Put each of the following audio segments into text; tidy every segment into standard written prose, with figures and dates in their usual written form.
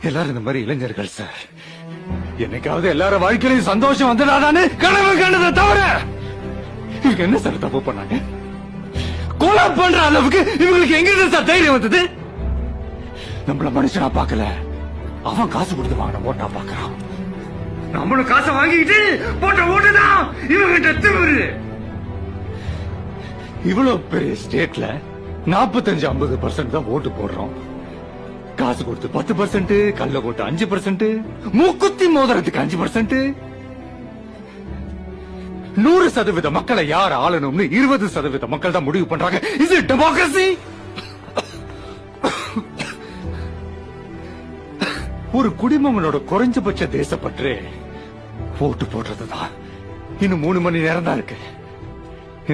எல்லாரும் இந்த மாதிரி இளைஞர்கள் சார். என்னைக்காவது எல்லாரும் வாழ்க்கையிலும் சந்தோஷம் வந்துடாதான்னு கனவு கண்டதை தவிர இவங்க என்ன சார் தப்பு பண்ணாங்க? கொலை பண்ற அளவுக்கு இவங்களுக்கு எங்க இருந்து சார் தைரியம் வந்தது? நம்மள மனுஷனா பாக்கல, அவன் காசு கொடுத்து வாங்கின ஓட்டா பாக்குறான். நம்மளும் காசை வாங்கிக்கிட்டு போட்ட ஓட்டுதான் இவங்கிட்ட திமிரு. இவ்வளவு பெரிய ஸ்டேட்ல 45-50% தான் ஓட்டு போடுறோம். காசு கொடுத்து 10%, கல்ல போட்டு 5%, மூக்குத்தி மோதிரத்துக்கு 5%. 100% மக்களை யார் ஆளணும்னு 20% மக்கள் தான் முடிவு பண்றாங்க. Is it democracy? ஒரு குடிமகனோட குறைஞ்சபட்ச தேசப்பற்று ஓட்டு போடுறதுதான். இன்னும் 3 மணி நேரம் தான் இருக்கு.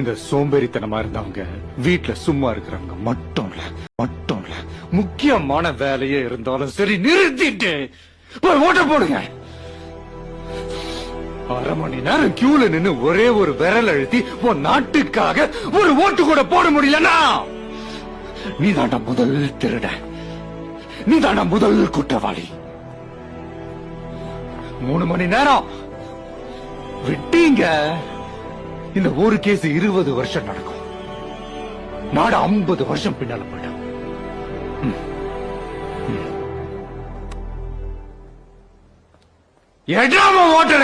இந்த சோம்பேறித்தனமா இருந்தவங்க, வீட்டுல சும்மா இருக்கிறவங்க மட்டும் இல்ல, முக்கியமான வேலையே இருந்தாலும் சரி நிறுத்திட்டு போய் ஓட்ட போடுங்க. 1/2 மணி நேரம் கியூல நின்னு ஒரே ஒரு விரல் அழுத்தி உன் நாட்டுக்காக ஒரு ஓட்டு கூட போட முடியலன்னா நீ தாண்டா முதல் திருட, நீ தாண்டா முதல் குற்றவாளி. 3 மணி நேரம் விட்டீங்க, இந்த ஒரு கேஸ் 20 வருஷம் நடக்கும். நாடு 50 வருஷம் பின்னால போயிடும். எடாம ஓட்டர்